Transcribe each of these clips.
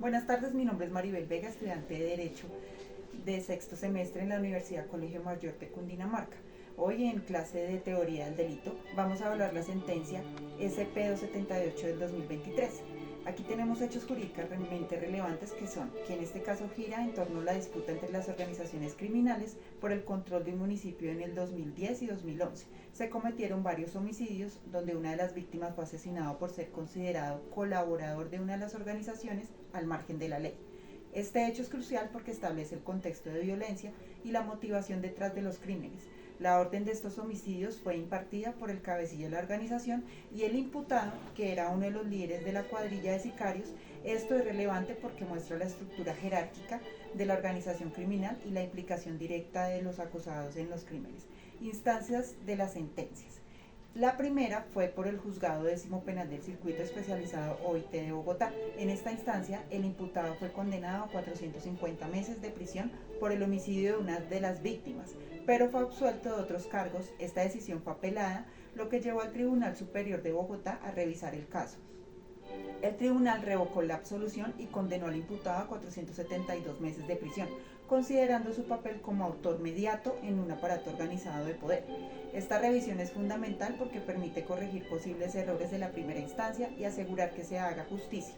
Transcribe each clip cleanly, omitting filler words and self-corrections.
Buenas tardes, mi nombre es Maribel Vega, estudiante de Derecho de sexto semestre en la Universidad Colegio Mayor de Cundinamarca. Hoy en clase de Teoría del Delito vamos a hablar la sentencia SP-278 del 2023. Aquí tenemos hechos jurídicamente relevantes que en este caso gira en torno a la disputa entre las organizaciones criminales por el control de un municipio en el 2010 y 2011. Se cometieron varios homicidios donde una de las víctimas fue asesinado por ser considerado colaborador de una de las organizaciones al margen de la ley. Este hecho es crucial porque establece el contexto de violencia y la motivación detrás de los crímenes. La orden de estos homicidios fue impartida por el cabecilla de la organización y el imputado, que era uno de los líderes de la cuadrilla de sicarios. Esto es relevante porque muestra la estructura jerárquica de la organización criminal y la implicación directa de los acusados en los crímenes. Instancias de las sentencias. La primera fue por el Juzgado Décimo Penal del Circuito Especializado OIT de Bogotá. En esta instancia, el imputado fue condenado a 450 meses de prisión por el homicidio de una de las víctimas, pero fue absuelto de otros cargos. Esta decisión fue apelada, lo que llevó al Tribunal Superior de Bogotá a revisar el caso. El tribunal revocó la absolución y condenó al imputado a 472 meses de prisión, considerando su papel como autor mediato en un aparato organizado de poder. Esta revisión es fundamental porque permite corregir posibles errores de la primera instancia y asegurar que se haga justicia.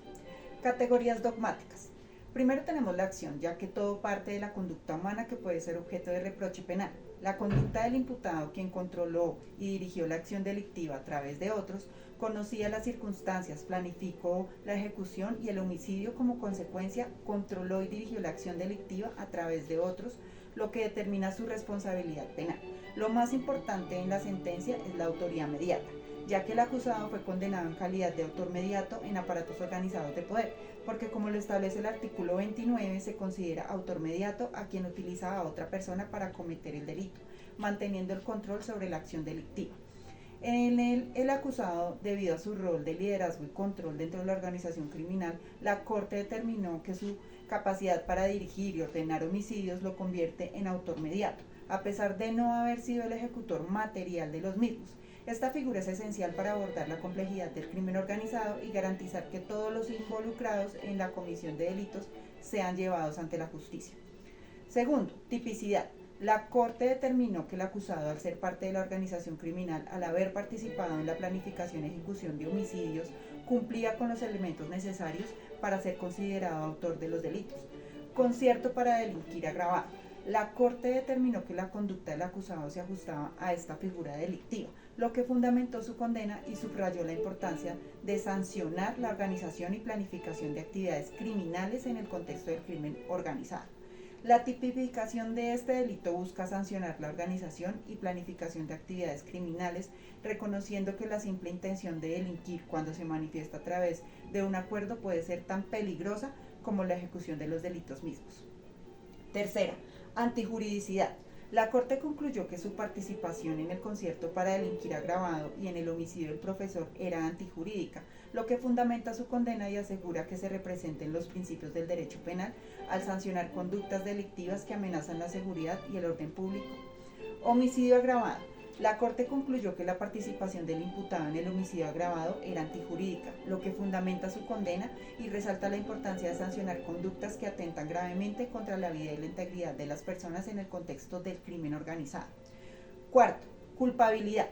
Categorías dogmáticas. Primero tenemos la acción, ya que todo parte de la conducta humana que puede ser objeto de reproche penal. La conducta del imputado, quien controló y dirigió la acción delictiva a través de otros, conocía las circunstancias, planificó la ejecución y el homicidio como consecuencia, controló y dirigió la acción delictiva a través de otros, lo que determina su responsabilidad penal. Lo más importante en la sentencia es la autoría mediata, ya que el acusado fue condenado en calidad de autor mediato en aparatos organizados de poder, porque como lo establece el artículo 29, se considera autor mediato a quien utiliza a otra persona para cometer el delito, manteniendo el control sobre la acción delictiva. En el acusado, debido a su rol de liderazgo y control dentro de la organización criminal, la Corte determinó que su capacidad para dirigir y ordenar homicidios lo convierte en autor mediato, a pesar de no haber sido el ejecutor material de los mismos. Esta figura es esencial para abordar la complejidad del crimen organizado y garantizar que todos los involucrados en la comisión de delitos sean llevados ante la justicia. Segundo, tipicidad. La Corte determinó que el acusado, al ser parte de la organización criminal, al haber participado en la planificación y ejecución de homicidios, cumplía con los elementos necesarios para ser considerado autor de los delitos. Concierto para delinquir agravado. La Corte determinó que la conducta del acusado se ajustaba a esta figura delictiva, lo que fundamentó su condena y subrayó la importancia de sancionar la organización y planificación de actividades criminales en el contexto del crimen organizado. La tipificación de este delito busca sancionar la organización y planificación de actividades criminales, reconociendo que la simple intención de delinquir cuando se manifiesta a través de un acuerdo puede ser tan peligrosa como la ejecución de los delitos mismos. Tercera, antijuridicidad. La Corte concluyó que su participación en el concierto para delinquir agravado y en el homicidio del profesor era antijurídica, lo que fundamenta su condena y asegura que se representen los principios del derecho penal al sancionar conductas delictivas que amenazan la seguridad y el orden público. Homicidio agravado. La Corte concluyó que la participación del imputado en el homicidio agravado era antijurídica, lo que fundamenta su condena y resalta la importancia de sancionar conductas que atentan gravemente contra la vida y la integridad de las personas en el contexto del crimen organizado. Cuarto, culpabilidad.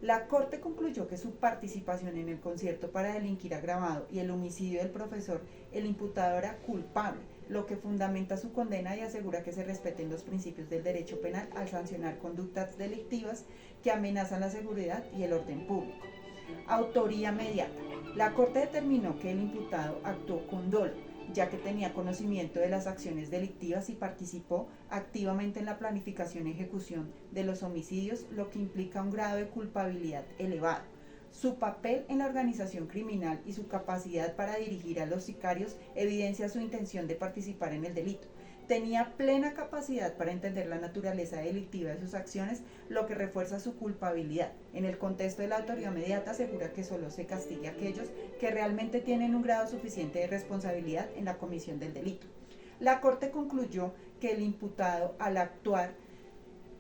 La Corte concluyó que su participación en el concierto para delinquir agravado y el homicidio del profesor, el imputado era culpable, lo que fundamenta su condena y asegura que se respeten los principios del derecho penal al sancionar conductas delictivas que amenazan la seguridad y el orden público. Autoría mediata. La Corte determinó que el imputado actuó con dolo, ya que tenía conocimiento de las acciones delictivas y participó activamente en la planificación y ejecución de los homicidios, lo que implica un grado de culpabilidad elevado. Su papel en la organización criminal y su capacidad para dirigir a los sicarios evidencia su intención de participar en el delito. Tenía plena capacidad para entender la naturaleza delictiva de sus acciones, lo que refuerza su culpabilidad. En el contexto de la autoría mediata asegura que solo se castigue a aquellos que realmente tienen un grado suficiente de responsabilidad en la comisión del delito. La Corte concluyó que el imputado, al actuar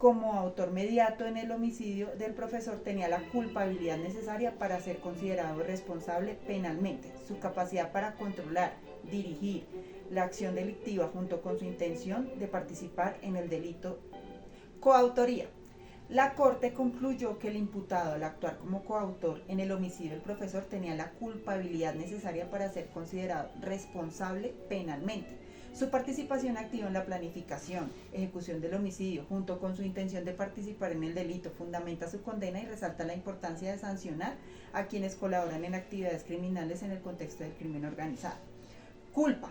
como autor mediato en el homicidio del profesor tenía la culpabilidad necesaria para ser considerado responsable penalmente. Su capacidad para controlar, dirigir la acción delictiva junto con su intención de participar en el delito. Coautoría. La Corte concluyó que el imputado, al actuar como coautor en el homicidio del profesor, tenía la culpabilidad necesaria para ser considerado responsable penalmente. Su participación activa en la planificación, ejecución del homicidio, junto con su intención de participar en el delito, fundamenta su condena y resalta la importancia de sancionar a quienes colaboran en actividades criminales en el contexto del crimen organizado. Culpa.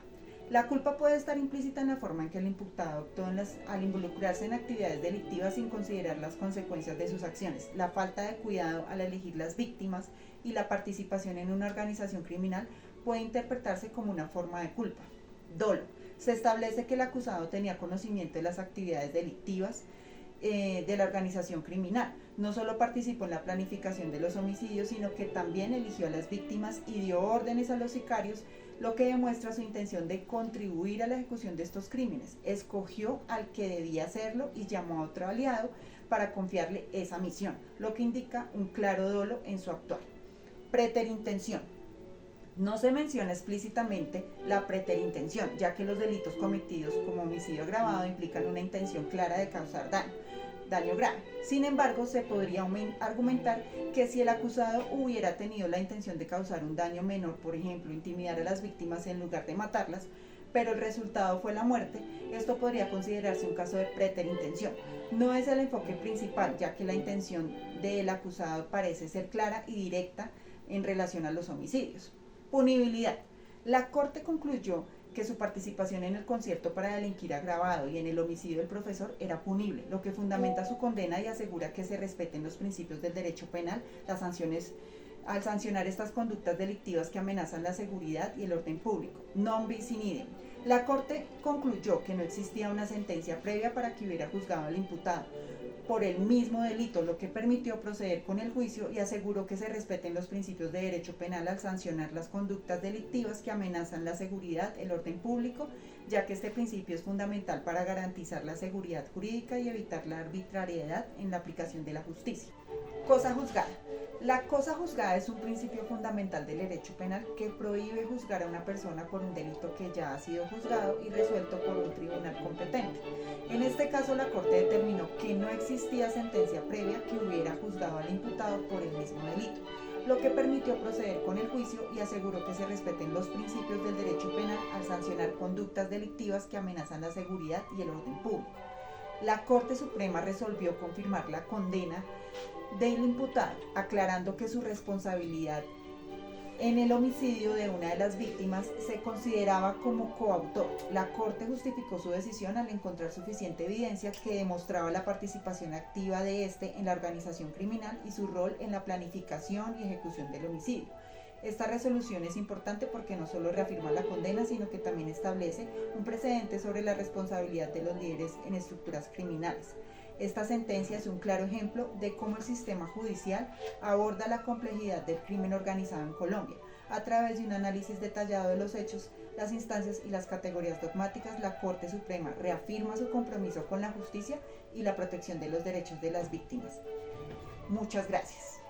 La culpa puede estar implícita en la forma en que el imputado actuó al involucrarse en actividades delictivas sin considerar las consecuencias de sus acciones, la falta de cuidado al elegir las víctimas y la participación en una organización criminal puede interpretarse como una forma de culpa. Dolo. Se establece que el acusado tenía conocimiento de las actividades delictivas de la organización criminal. No solo participó en la planificación de los homicidios, sino que también eligió a las víctimas y dio órdenes a los sicarios, lo que demuestra su intención de contribuir a la ejecución de estos crímenes. Escogió al que debía hacerlo y llamó a otro aliado para confiarle esa misión, lo que indica un claro dolo en su actuar. Preterintención. No se menciona explícitamente la preterintención, ya que los delitos cometidos como homicidio agravado implican una intención clara de causar daño grave. Sin embargo, se podría argumentar que si el acusado hubiera tenido la intención de causar un daño menor, por ejemplo, intimidar a las víctimas en lugar de matarlas, pero el resultado fue la muerte, esto podría considerarse un caso de preterintención. No es el enfoque principal, ya que la intención del acusado parece ser clara y directa en relación a los homicidios. Punibilidad. La Corte concluyó que su participación en el concierto para delinquir agravado y en el homicidio del profesor era punible, lo que fundamenta su condena y asegura que se respeten los principios del derecho penal, las sanciones al sancionar estas conductas delictivas que amenazan la seguridad y el orden público. Non bis in idem. La Corte concluyó que no existía una sentencia previa para que hubiera juzgado al imputado por el mismo delito, lo que permitió proceder con el juicio y aseguró que se respeten los principios de derecho penal al sancionar las conductas delictivas que amenazan la seguridad, el orden público, ya que este principio es fundamental para garantizar la seguridad jurídica y evitar la arbitrariedad en la aplicación de la justicia. Cosa juzgada. La cosa juzgada es un principio fundamental del derecho penal que prohíbe juzgar a una persona por un delito que ya ha sido juzgado y resuelto por un tribunal competente. En este caso, la Corte determinó que no existía sentencia previa que hubiera juzgado al imputado por el mismo delito, lo que permitió proceder con el juicio y aseguró que se respeten los principios del derecho penal al sancionar conductas delictivas que amenazan la seguridad y el orden público. La Corte Suprema resolvió confirmar la condena del imputado, aclarando que su responsabilidad en el homicidio de una de las víctimas se consideraba como coautor. La Corte justificó su decisión al encontrar suficiente evidencia que demostraba la participación activa de este en la organización criminal y su rol en la planificación y ejecución del homicidio. Esta resolución es importante porque no solo reafirma la condena, sino que también establece un precedente sobre la responsabilidad de los líderes en estructuras criminales. Esta sentencia es un claro ejemplo de cómo el sistema judicial aborda la complejidad del crimen organizado en Colombia. A través de un análisis detallado de los hechos, las instancias y las categorías dogmáticas, la Corte Suprema reafirma su compromiso con la justicia y la protección de los derechos de las víctimas. Muchas gracias.